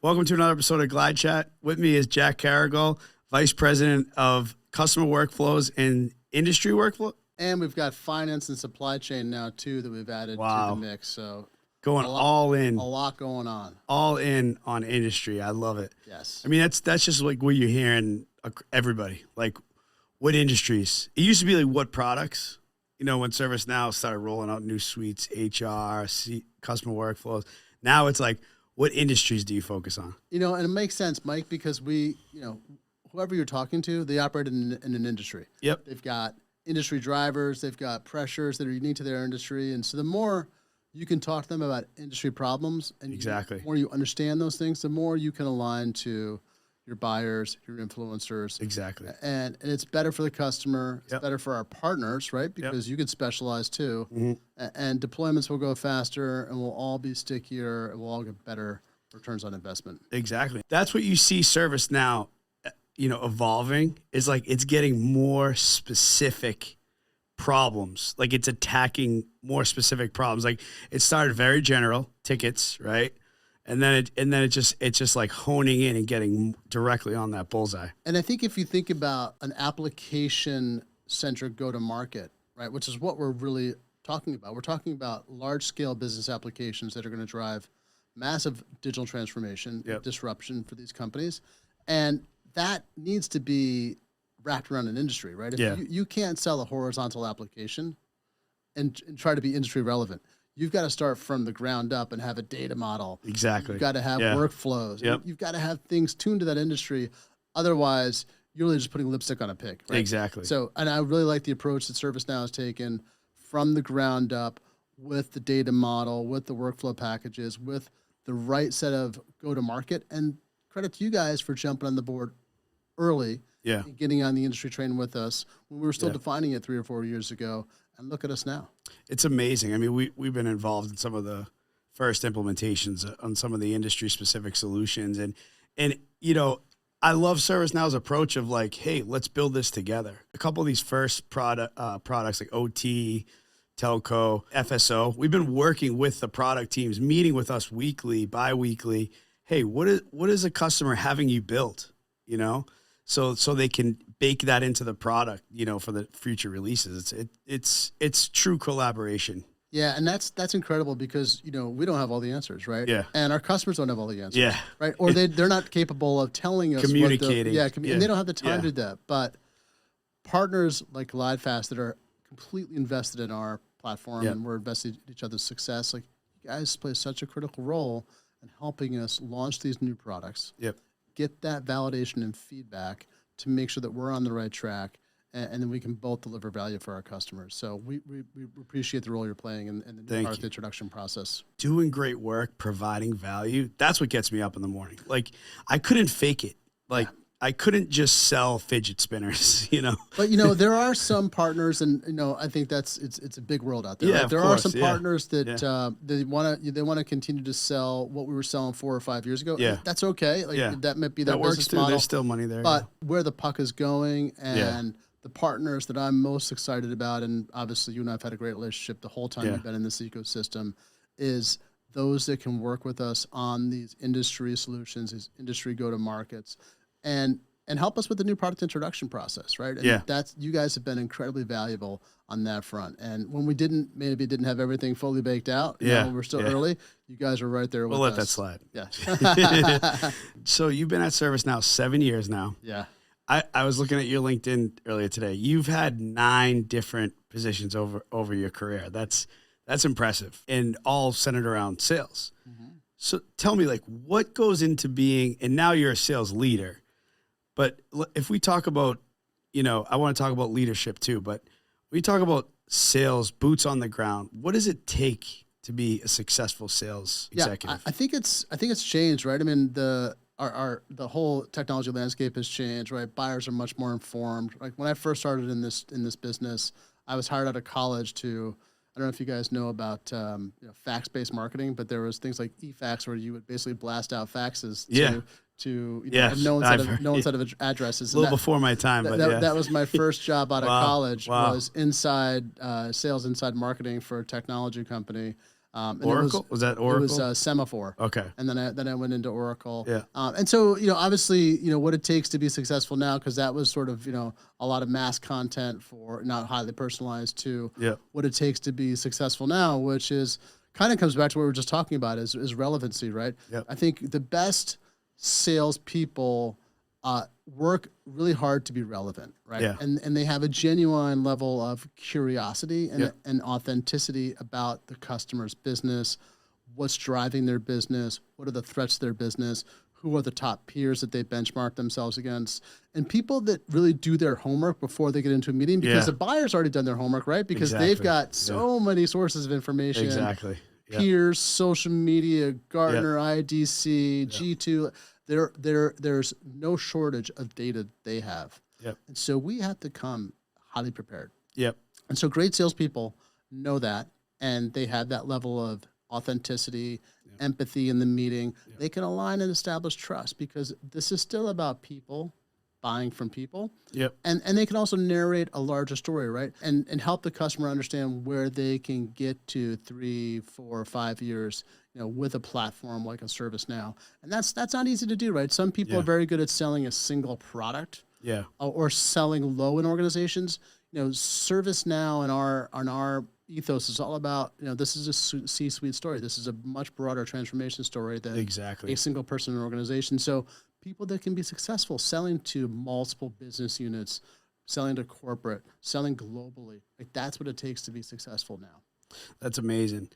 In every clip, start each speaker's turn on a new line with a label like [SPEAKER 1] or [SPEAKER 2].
[SPEAKER 1] Welcome to another episode of GlideChat. With me is Jack Caragol, Vice President of Customer Workflows and Industry Workflow.
[SPEAKER 2] And we've got finance and supply chain now, too, that we've added to the mix. So
[SPEAKER 1] going all in.
[SPEAKER 2] A lot going on.
[SPEAKER 1] All in on industry. I love it.
[SPEAKER 2] Yes.
[SPEAKER 1] I mean, that's just like what you're hearing everybody. Like, what industries? It used to be like what products? You know, when ServiceNow started rolling out new suites, HR, customer workflows. Now it's like, what industries do you focus on? You
[SPEAKER 2] know, and it makes sense, Mike, because whoever you're talking to, they operate in an industry.
[SPEAKER 1] Yep.
[SPEAKER 2] They've got industry drivers, they've got pressures that are unique to their industry. And so the more you can talk to them about industry problems and the more you understand those things, the more you can align to your buyers, your influencers.
[SPEAKER 1] Exactly.
[SPEAKER 2] And it's better for the customer. It's better for our partners, right? Because you can specialize too. Mm-hmm. And deployments will go faster and we'll all be stickier and we'll all get better returns on investment.
[SPEAKER 1] Exactly. That's what you see ServiceNow, evolving, is like it's getting more specific problems. Like it's attacking more specific problems. Like it started very general tickets, right? And then it's just like honing in and getting directly on that bullseye.
[SPEAKER 2] And I think if you think about an application-centric go-to-market, right, which is what we're really talking about. We're talking about large-scale business applications that are going to drive massive digital transformation, disruption for these companies. And that needs to be wrapped around an industry, right? If you can't sell a horizontal application and try to be industry relevant. You've got to start from the ground up and have a data model.
[SPEAKER 1] Exactly.
[SPEAKER 2] You've got to have workflows. Yep. You've got to have things tuned to that industry. Otherwise, you're really just putting lipstick on a pig. Right?
[SPEAKER 1] Exactly.
[SPEAKER 2] So, and I really like the approach that ServiceNow has taken from the ground up with the data model, with the workflow packages, with the right set of go-to-market. And credit to you guys for jumping on the board early and getting on the industry train with us when we were still defining it 3 or 4 years ago. And look at us now.
[SPEAKER 1] It's amazing. I mean, we've been involved in some of the first implementations on some of the industry-specific solutions. And I love ServiceNow's approach of like, hey, let's build this together. A couple of these first products like OT, Telco, FSO, we've been working with the product teams, meeting with us weekly, bi-weekly. Hey, what is a customer having you build, So they can bake that into the product, for the future releases. It's true collaboration.
[SPEAKER 2] Yeah, and that's incredible because we don't have all the answers, right?
[SPEAKER 1] Yeah,
[SPEAKER 2] and our customers don't have all the answers.
[SPEAKER 1] Yeah,
[SPEAKER 2] right. Or they're not capable of telling us
[SPEAKER 1] communicating.
[SPEAKER 2] And they don't have the time to do that. But partners like GlideFast that are completely invested in our platform and we're invested in each other's success. Like you guys play such a critical role in helping us launch these new products.
[SPEAKER 1] Yep.
[SPEAKER 2] Get that validation and feedback to make sure that we're on the right track, and then we can both deliver value for our customers. So we appreciate the role you're playing in the new product introduction process.
[SPEAKER 1] Doing great work, providing value, that's what gets me up in the morning. Like, I couldn't fake it. Like, I couldn't just sell fidget spinners,
[SPEAKER 2] But, there are some partners, and, I think it's a big world out there.
[SPEAKER 1] Yeah,
[SPEAKER 2] right? There
[SPEAKER 1] course,
[SPEAKER 2] are some partners that they want to continue to sell what we were selling 4 or 5 years ago.
[SPEAKER 1] Yeah.
[SPEAKER 2] That's okay. That might be their
[SPEAKER 1] that works
[SPEAKER 2] business
[SPEAKER 1] too.
[SPEAKER 2] model.
[SPEAKER 1] There's still money there.
[SPEAKER 2] But where the puck is going and the partners that I'm most excited about, and obviously you and I have had a great relationship the whole time you've been in this ecosystem, is those that can work with us on these industry solutions, these industry go-to-markets, and help us with the new product introduction process, right? And that's, you guys have been incredibly valuable on that front. And when we maybe didn't have everything fully baked out, when we're still early, you guys are right there with us.
[SPEAKER 1] We'll let that slide.
[SPEAKER 2] Yeah.
[SPEAKER 1] So you've been at ServiceNow 7 years now.
[SPEAKER 2] Yeah.
[SPEAKER 1] I was looking at your LinkedIn earlier today. You've had 9 different positions over your career. That's impressive, and all centered around sales. Mm-hmm. So tell me, like, what goes into being, and now you're a sales leader, but if we talk about, I want to talk about leadership too, but we talk about sales, boots on the ground. What does it take to be a successful sales executive?
[SPEAKER 2] I think it's changed, right? I mean, the whole technology landscape has changed, right? Buyers are much more informed. Like when I first started in this business, I was hired out of college to, I don't know if you guys know about fax-based marketing, but there was things like e-fax where you would basically blast out faxes to a known set of addresses.
[SPEAKER 1] A little before my time, but
[SPEAKER 2] that was my first job out of college. Was inside sales, inside marketing for a technology company. And
[SPEAKER 1] Oracle? Was that
[SPEAKER 2] It was
[SPEAKER 1] Oracle?
[SPEAKER 2] Semaphore.
[SPEAKER 1] Okay.
[SPEAKER 2] And then I went into Oracle.
[SPEAKER 1] Yeah.
[SPEAKER 2] And so, obviously, what it takes to be successful now, because that was sort of, a lot of mass content for not highly personalized, to
[SPEAKER 1] Yeah.
[SPEAKER 2] what it takes to be successful now, which is kind of comes back to what we were just talking about is relevancy, right?
[SPEAKER 1] Yep.
[SPEAKER 2] I think the best salespeople work really hard to be relevant, right?
[SPEAKER 1] Yeah.
[SPEAKER 2] And they have a genuine level of curiosity and,
[SPEAKER 1] Yeah.
[SPEAKER 2] and authenticity about the customer's business, what's driving their business, what are the threats to their business, who are the top peers that they benchmark themselves against, and people that really do their homework before they get into a meeting, because
[SPEAKER 1] Yeah.
[SPEAKER 2] the buyer's already done their homework, right? Because they've
[SPEAKER 1] Exactly.
[SPEAKER 2] got so many sources of information.
[SPEAKER 1] Exactly. Yeah.
[SPEAKER 2] Peers, social media, Gartner, IDC, G2. There's no shortage of data they have.
[SPEAKER 1] Yep.
[SPEAKER 2] And so we have to come highly prepared.
[SPEAKER 1] Yep.
[SPEAKER 2] And so great salespeople know that, and they have that level of authenticity, empathy in the meeting. They can align and establish trust, because this is still about people buying from people.
[SPEAKER 1] Yep.
[SPEAKER 2] And they can also narrate a larger story, right? And help the customer understand where they can get to 3, 4, 5 years, with a platform like a ServiceNow. And that's not easy to do, right? Some people are very good at selling a single product.
[SPEAKER 1] Yeah.
[SPEAKER 2] Or selling low in organizations. ServiceNow and our ethos is all about, this is a C-suite story. This is a much broader transformation story than
[SPEAKER 1] Exactly.
[SPEAKER 2] a single person in an organization. So people that can be successful selling to multiple business units, selling to corporate, selling globally, like that's what it takes to be successful now.
[SPEAKER 1] That's amazing.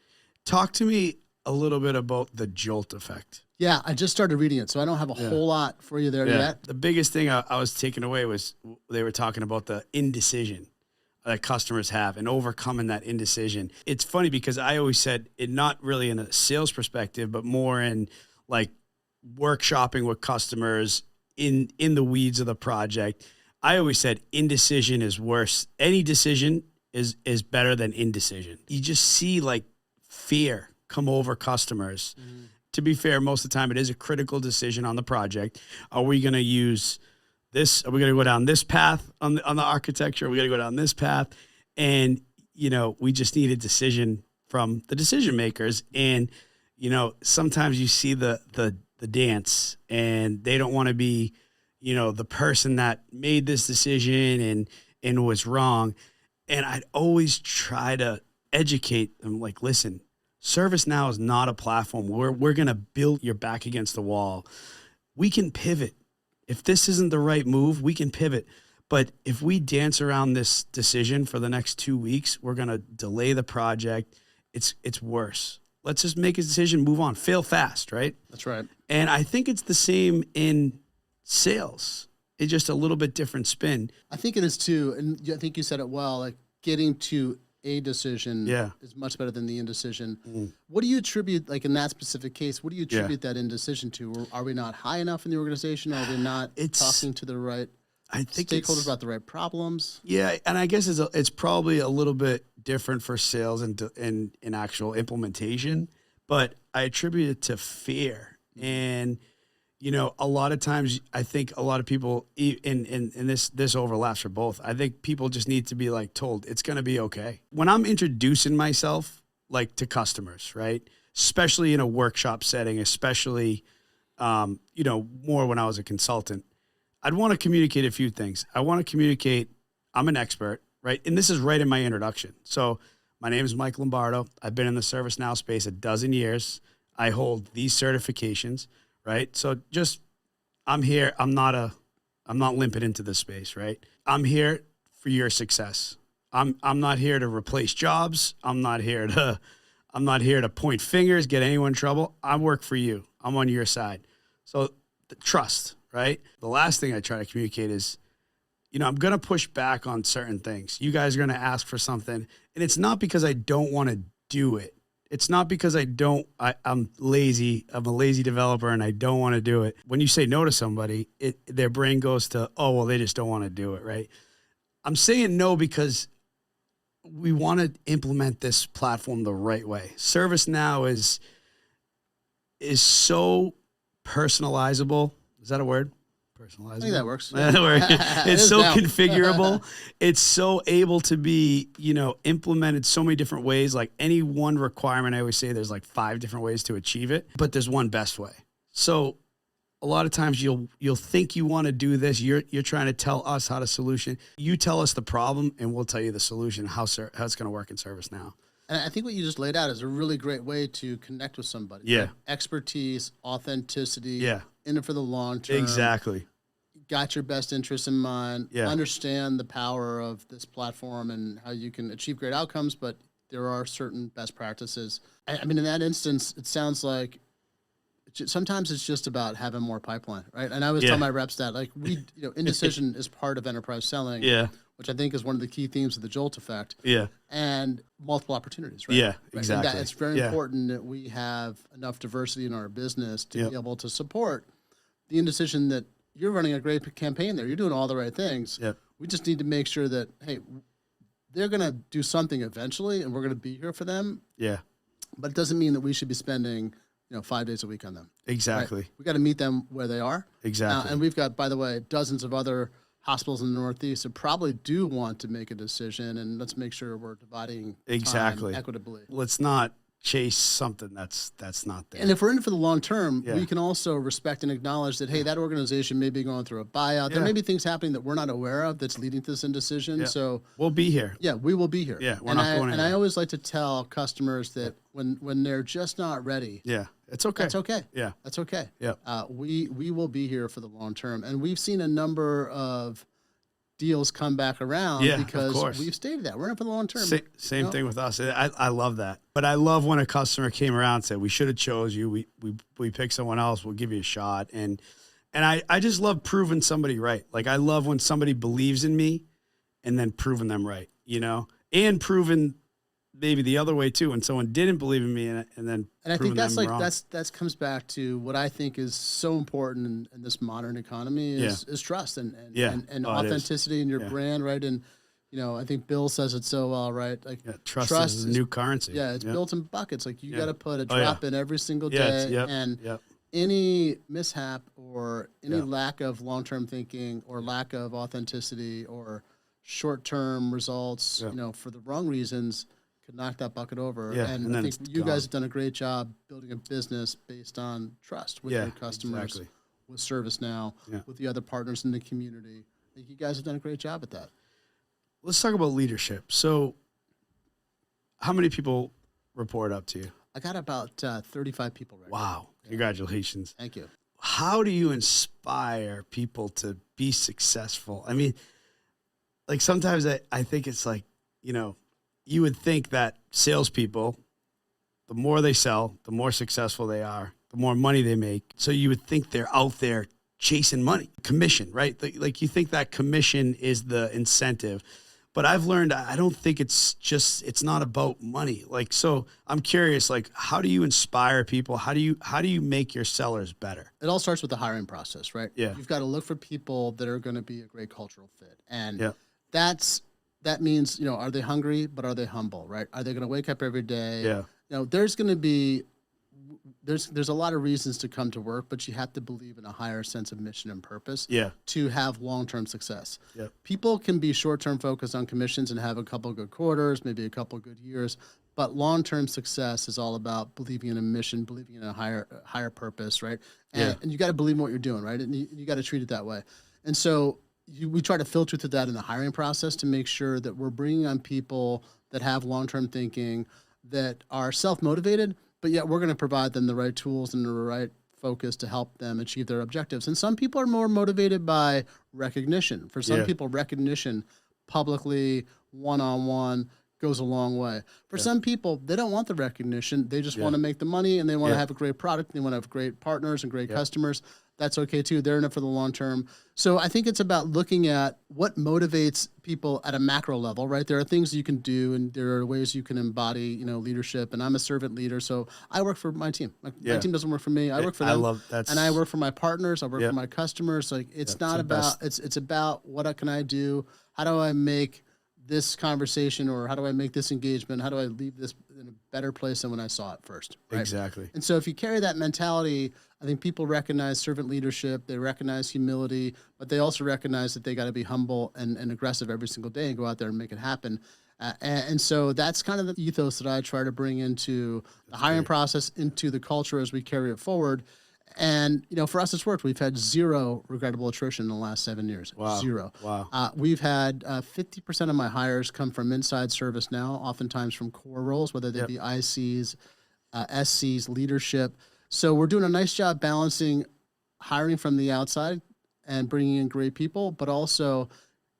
[SPEAKER 1] Talk to me a little bit about the jolt effect.
[SPEAKER 2] Yeah, I just started reading it, so I don't have a whole lot for you there yet.
[SPEAKER 1] The biggest thing I was taking away was they were talking about the indecision that customers have and overcoming that indecision. It's funny because I always said it, not really in a sales perspective, but more in like workshopping with customers in the weeds of the project. I always said indecision is worse. Any decision is better than indecision. You just see like fear come over customers. Mm-hmm. To be fair, most of the time it is a critical decision on the project. Are we going to use this? Are we going to go down this path on the architecture? Are we going to go down this path? And, we just need a decision from the decision makers. And, sometimes you see the dance, and they don't want to be, the person that made this decision and was wrong. And I'd always try to educate them, like, listen, ServiceNow is not a platform where we're going to build your back against the wall. We can pivot. If this isn't the right move, we can pivot. But if we dance around this decision for the next 2 weeks, we're going to delay the project. It's worse. Let's just make a decision, move on, fail fast, right?
[SPEAKER 2] That's right.
[SPEAKER 1] And I think it's the same in sales. It's just a little bit different spin.
[SPEAKER 2] I think it is too. And I think you said it well, like getting to a decision is much better than the indecision. Mm. What do you attribute, like in that specific case, what do you attribute that indecision to? Are we not high enough in the organization? Are we not talking to the right stakeholders about the right problems? Yeah,
[SPEAKER 1] and I guess it's probably a little bit different for sales and in actual implementation, but I attribute it to fear. And a lot of times I think a lot of people, and this overlaps for both. I think people just need to be like told it's going to be okay. When I'm introducing myself like to customers, right? Especially in a workshop setting, especially, more when I was a consultant, I'd want to communicate a few things. I want to communicate I'm an expert, right? And this is right in my introduction. So my name is Mike Lombardo. I've been in the ServiceNow space 12 years. I hold these certifications. Right. So I'm here. I'm not limping into this space. Right. I'm here for your success. I'm not here to replace jobs. I'm not here to point fingers, get anyone in trouble. I work for you. I'm on your side. So the trust, right? The last thing I try to communicate is, I'm going to push back on certain things. You guys are going to ask for something, and it's not because I don't want to do it. It's not because I'm lazy. I'm a lazy developer and I don't want to do it. When you say no to somebody, their brain goes to, oh, well, they just don't want to do it, right? I'm saying no because we want to implement this platform the right way. ServiceNow is so personalizable. Is that a word? Personalizable.
[SPEAKER 2] I think that works.
[SPEAKER 1] It's so
[SPEAKER 2] now.
[SPEAKER 1] configurable. It's so able to be, implemented so many different ways. Like any one requirement, I always say there's like 5 different ways to achieve it, but there's one best way. So a lot of times you'll think you want to do this. You're trying to tell us how to solution. You tell us the problem and we'll tell you the solution, how it's going to work in ServiceNow.
[SPEAKER 2] And I think what you just laid out is a really great way to connect with somebody.
[SPEAKER 1] Yeah.
[SPEAKER 2] Right? Expertise, authenticity,
[SPEAKER 1] Yeah.
[SPEAKER 2] in it for the long term.
[SPEAKER 1] Exactly.
[SPEAKER 2] Got your best interest in mind.
[SPEAKER 1] Yeah.
[SPEAKER 2] Understand the power of this platform and how you can achieve great outcomes, but there are certain best practices. I mean, in that instance, it sounds like sometimes it's just about having more pipeline, right? And I always tell my reps that, like, indecision is part of enterprise selling, which I think is one of the key themes of the Jolt effect.
[SPEAKER 1] Yeah.
[SPEAKER 2] And multiple opportunities, right?
[SPEAKER 1] Yeah,
[SPEAKER 2] right?
[SPEAKER 1] exactly.
[SPEAKER 2] And that it's very important that we have enough diversity in our business to be able to support the indecision that you're running a great campaign there. You're doing all the right things.
[SPEAKER 1] Yep.
[SPEAKER 2] We just need to make sure that, hey, they're going to do something eventually and we're going to be here for them.
[SPEAKER 1] Yeah.
[SPEAKER 2] But it doesn't mean that we should be spending 5 days a week on them.
[SPEAKER 1] Exactly.
[SPEAKER 2] Right? We got to meet them where they are.
[SPEAKER 1] Exactly.
[SPEAKER 2] And we've got, by the way, dozens of other hospitals in the Northeast that probably do want to make a decision, and let's make sure we're dividing time equitably.
[SPEAKER 1] Let's not chase something that's not there.
[SPEAKER 2] And if we're in it for the long term, we can also respect and acknowledge that, hey, that organization may be going through a buyout. There may be things happening that we're not aware of that's leading to this indecision.
[SPEAKER 1] Yeah.
[SPEAKER 2] So
[SPEAKER 1] we'll be here.
[SPEAKER 2] Yeah, we will be here.
[SPEAKER 1] Yeah, we're not going anywhere.
[SPEAKER 2] And I always like to tell customers that when they're just not ready,
[SPEAKER 1] it's okay.
[SPEAKER 2] That's okay.
[SPEAKER 1] Yeah,
[SPEAKER 2] that's okay.
[SPEAKER 1] Yeah,
[SPEAKER 2] we will be here for the long term, and we've seen a number of deals come back around because we've stated that we're in it for the long term.
[SPEAKER 1] Same thing with us. I love that. But I love when a customer came around and said, we should have chose you. We picked someone else. We'll give you a shot. And I just love proving somebody right. Like I love when somebody believes in me and then proving them right, and proving maybe the other way too, when someone didn't believe in me and then
[SPEAKER 2] I think that's
[SPEAKER 1] wrong.
[SPEAKER 2] that comes back to what I think is so important in this modern economy is trust and authenticity in your brand, right? And I think Bill says it so well, right? Like
[SPEAKER 1] trust is the new currency.
[SPEAKER 2] Yeah, it's built in buckets. Like you got to put a drop in every single day, and any mishap or any lack of long-term thinking or lack of authenticity or short-term results, for the wrong reasons, could knock that bucket over. And I think you guys have done a great job building a business based on trust with your customers, with ServiceNow, with the other partners in the community. I think you guys have done a great job at that.
[SPEAKER 1] Let's talk about leadership. So how many people report up to you?
[SPEAKER 2] I got about 35 people right now.
[SPEAKER 1] Wow. Congratulations.
[SPEAKER 2] Thank you.
[SPEAKER 1] How do you inspire people to be successful? I mean, like sometimes I think it's like, you would think that salespeople, the more they sell, the more successful they are, the more money they make. So you would think they're out there chasing money, commission, right? Like you think that commission is the incentive. But I've learned I don't think it's not about money. Like, so I'm curious, like, how do you inspire people? How do you make your sellers better?
[SPEAKER 2] It all starts with the hiring process, right?
[SPEAKER 1] Yeah.
[SPEAKER 2] You've got to look for people that are going to be a great cultural fit. And that means, are they hungry, but are they humble, right? Are they going to wake up every day?
[SPEAKER 1] Yeah.
[SPEAKER 2] There's going to be, there's a lot of reasons to come to work, but you have to believe in a higher sense of mission and purpose to have long-term success.
[SPEAKER 1] Yeah.
[SPEAKER 2] People can be short-term focused on commissions and have a couple of good quarters, maybe a couple of good years, but long-term success is all about believing in a mission, believing in a higher purpose, right? And you got to believe in what you're doing, right? And you got to treat it that way. And so we try to filter through that in the hiring process to make sure that we're bringing on people that have long-term thinking, that are self-motivated, but yet we're going to provide them the right tools and the right focus to help them achieve their objectives. And some people are more motivated by recognition. For some people, recognition publicly, one-on-one, goes a long way. For some people, they don't want the recognition. They just want to make the money, and they want to have a great product. They want to have great partners and great customers. That's okay too. They're in it for the long term. So I think it's about looking at what motivates people at a macro level, right? There are things you can do, and there are ways you can embody, leadership. And I'm a servant leader, so I work for my team. My team doesn't work for me. I work for them.
[SPEAKER 1] I love that.
[SPEAKER 2] And I work for my partners. I work for my customers. Like it's not about it's about what can I do? How do I make this conversation, or how do I make this engagement? How do I leave this in a better place than when I saw it first? Right?
[SPEAKER 1] Exactly.
[SPEAKER 2] And so if you carry that mentality, I think people recognize servant leadership, they recognize humility, but they also recognize that they got to be humble and aggressive every single day and go out there and make it happen. And so that's kind of the ethos that I try to bring into the hiring process, into the culture as we carry it forward. And, for us, it's worked. We've had zero regrettable attrition in the last 7 years.
[SPEAKER 1] Wow.
[SPEAKER 2] Zero.
[SPEAKER 1] Wow.
[SPEAKER 2] We've had 50% of my hires come from inside ServiceNow, oftentimes from core roles, whether they be ICs, SCs, leadership. So we're doing a nice job balancing hiring from the outside and bringing in great people, but also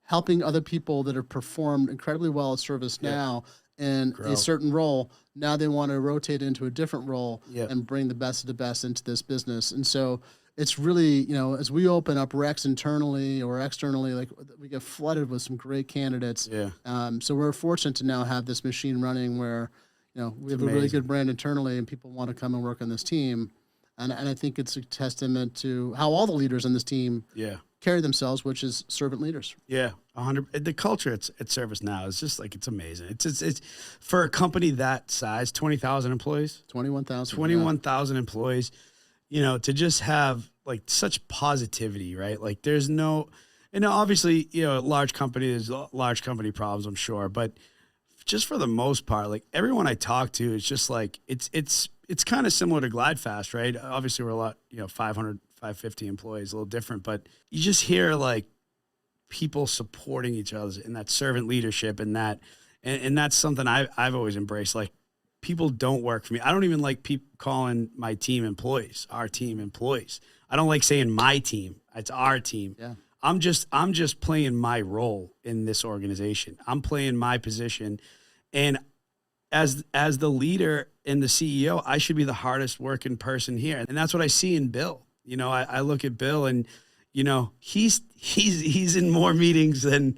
[SPEAKER 2] helping other people that have performed incredibly well at ServiceNow in a certain role. Now they want to rotate into a different role and bring the best of the best into this business. And so it's really, as we open up recs internally or externally, like we get flooded with some great candidates. So we're fortunate to now have this machine running where, we have a really good brand internally and people want to come and work on this team. And I think it's a testament to how all the leaders on this team carry themselves, which is servant leaders.
[SPEAKER 1] Yeah, 100. The culture at ServiceNow is just like, it's amazing. It's for a company that size, 20,000 employees,
[SPEAKER 2] 21,000
[SPEAKER 1] employees, to just have like such positivity, right? Like there's no, obviously, large company, there's large company problems, I'm sure, but just for the most part, like everyone I talk to, it's just like, it's kind of similar to GlideFast, right? Obviously we're a lot, 500, 550 employees, a little different, but you just hear like people supporting each other in that servant leadership and that, and that's something I've always embraced. Like people don't work for me. I don't even like people calling my team employees, our team employees. I don't like saying my team. It's our team.
[SPEAKER 2] Yeah.
[SPEAKER 1] I'm just playing my role in this organization. I'm playing my position. And as the leader and the CEO, I should be the hardest working person here. And that's what I see in Bill. I look at Bill and, he's in more meetings than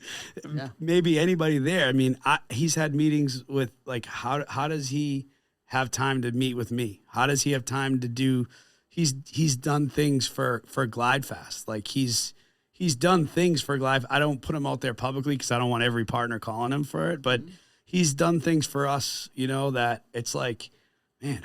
[SPEAKER 1] maybe anybody there. I mean, he's had meetings with like, how does he have time to meet with me? How does he have time to do, he's done things for GlideFast. Like he's done things for Glide. I don't put him out there publicly because I don't want every partner calling him for it, but he's done things for us, that it's like, man,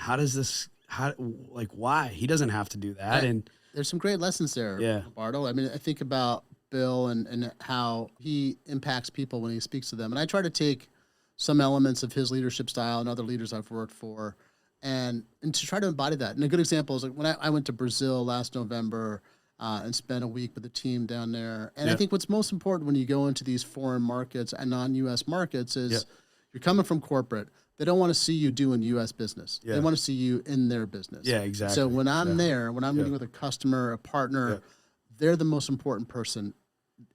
[SPEAKER 1] why? He doesn't have to do that. And
[SPEAKER 2] there's some great lessons there, Bardo. I mean, I think about Bill and how he impacts people when he speaks to them. And I try to take some elements of his leadership style and other leaders I've worked for and to try to embody that. And a good example is like when I went to Brazil last November and spent a week with the team down there. And I think what's most important when you go into these foreign markets and non-U.S. markets is you're coming from corporate. They don't want to see you doing U.S. business. They want to see you in their business.
[SPEAKER 1] Yeah, exactly.
[SPEAKER 2] So when I'm there, when I'm meeting with a customer, a partner, they're the most important person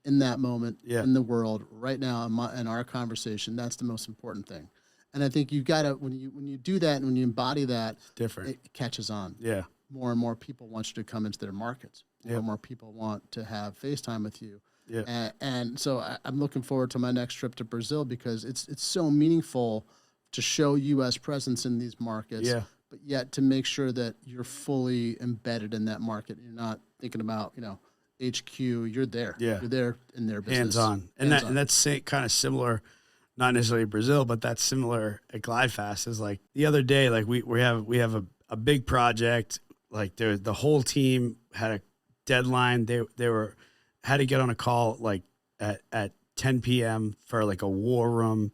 [SPEAKER 2] in that moment in the world right now in our conversation. That's the most important thing. And I think you've got to, when you do that and when you embody that,
[SPEAKER 1] it's different.
[SPEAKER 2] It catches on.
[SPEAKER 1] Yeah.
[SPEAKER 2] More and more people want you to come into their markets. More and more people want to have FaceTime with you. Yeah. And so I'm looking forward to my next trip to Brazil because it's so meaningful to show U.S. presence in these markets, but yet to make sure that you're fully embedded in that market. You're not thinking about, HQ. You're there. Yeah. You're there in their business.
[SPEAKER 1] Hands on. And that's kind of similar, not necessarily Brazil, but that's similar at GlideFast. Is like the other day, like we have a big project. Like the whole team had a deadline. They had to get on a call like at 10 p.m. for like a war room.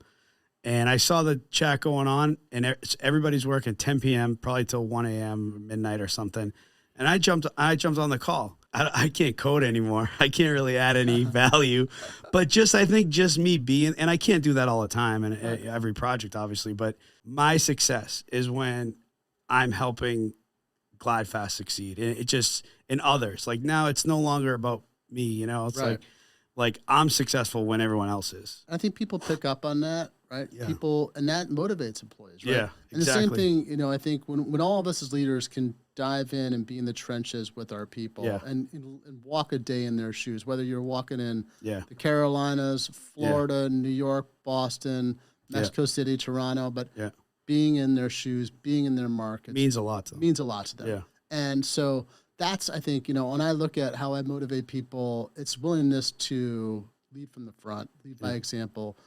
[SPEAKER 1] And I saw the chat going on, and everybody's working 10 p.m. probably till 1 a.m. midnight or something. And I jumped on the call. I can't code anymore. I can't really add any value, but I think just me being, and I can't do that all the time and every project obviously, but my success is when I'm helping GlideFast succeed. And it just, and others, like now it's no longer about me, it's like I'm successful when everyone else is.
[SPEAKER 2] I think people pick up on that. Right. Yeah. People, and that motivates employees. Right?
[SPEAKER 1] Yeah.
[SPEAKER 2] And
[SPEAKER 1] exactly.
[SPEAKER 2] the same thing, I think when all of us as leaders can dive in and be in the trenches with our people and walk a day in their shoes, whether you're walking in the Carolinas, Florida, New York, Boston, Mexico City, Toronto, but being in their shoes, being in their markets
[SPEAKER 1] means a lot to them.
[SPEAKER 2] Means a lot to them.
[SPEAKER 1] Yeah.
[SPEAKER 2] And so that's, I think, when I look at how I motivate people, it's willingness to lead from the front, lead by example,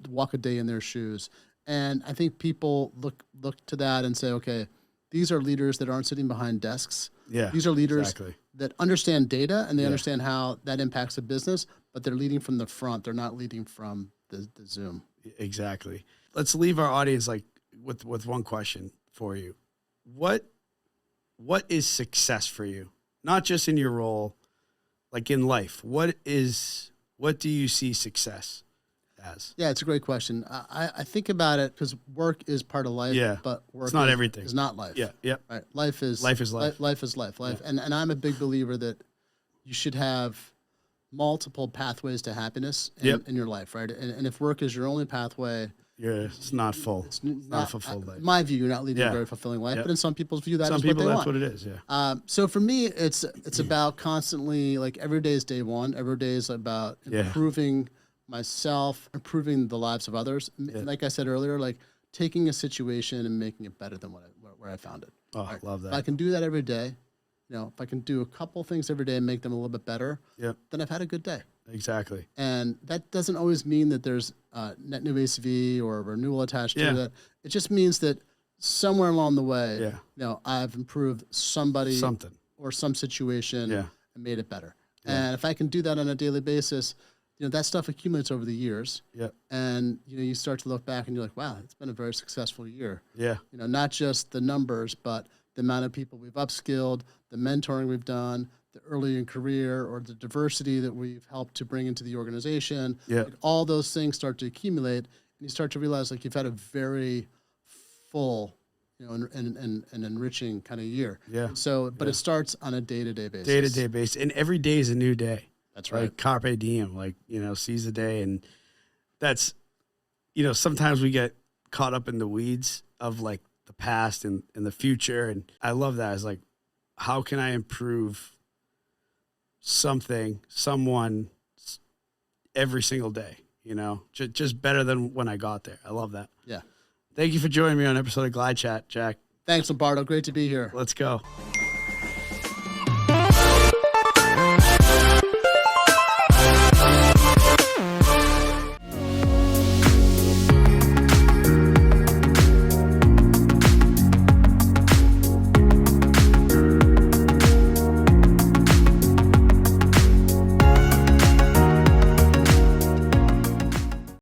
[SPEAKER 2] walk a day in their shoes. And I think people look to that and say, okay, these are leaders that aren't sitting behind desks.
[SPEAKER 1] Yeah,
[SPEAKER 2] These are leaders
[SPEAKER 1] exactly.
[SPEAKER 2] that understand data and they understand how that impacts a business, but they're leading from the front. They're not leading from the Zoom.
[SPEAKER 1] Exactly. Let's leave our audience like with one question for you. What is success for you? Not just in your role, like in life. What do you see success as?
[SPEAKER 2] Yeah, it's a great question. I think about it because work is part of life, but work
[SPEAKER 1] it's not everything.
[SPEAKER 2] Is not life.
[SPEAKER 1] Yeah.
[SPEAKER 2] Right. Life is
[SPEAKER 1] life.
[SPEAKER 2] Life is life. And I'm a big believer that you should have multiple pathways to happiness in your life, right? And if work is your only pathway,
[SPEAKER 1] it's not full. It's not a fulfilled life.
[SPEAKER 2] In my view, you're not leading a very fulfilling life, but in some people's view, that's what they want.
[SPEAKER 1] Some people, that's what it is, yeah.
[SPEAKER 2] So for me, it's about constantly, like every day is day one. Every day is about improving myself, improving the lives of others. Like I said earlier, like taking a situation and making it better than where I found it.
[SPEAKER 1] Oh, I love that.
[SPEAKER 2] If I can do that every day, if I can do a couple things every day and make them a little bit better, then I've had a good day.
[SPEAKER 1] Exactly.
[SPEAKER 2] And that doesn't always mean that there's net new ACV or renewal attached to that. It just means that somewhere along the way, I've improved something or some situation and made it better. And if I can do that on a daily basis, that stuff accumulates over the years. And, you start to look back and you're like, wow, it's been a very successful year. Not just the numbers, but the amount of people we've upskilled, the mentoring we've done, the early in career, or the diversity that we've helped to bring into the organization. Like, all those things start to accumulate, and you start to realize like you've had a very full, and enriching kind of year. So, but it starts on a day-to-day basis.
[SPEAKER 1] Day-to-day basis, and every day is a new day.
[SPEAKER 2] That's right.
[SPEAKER 1] Like carpe diem, like, seize the day, and that's, sometimes we get caught up in the weeds of like the past and the future, and I love that. It's like, how can I improve someone every single day, just better than when I got there. I love that.
[SPEAKER 2] Yeah.
[SPEAKER 1] Thank you for joining me on an episode of GlideChat, Jack.
[SPEAKER 2] Thanks, Lombardo. Great to be here.
[SPEAKER 1] Let's go.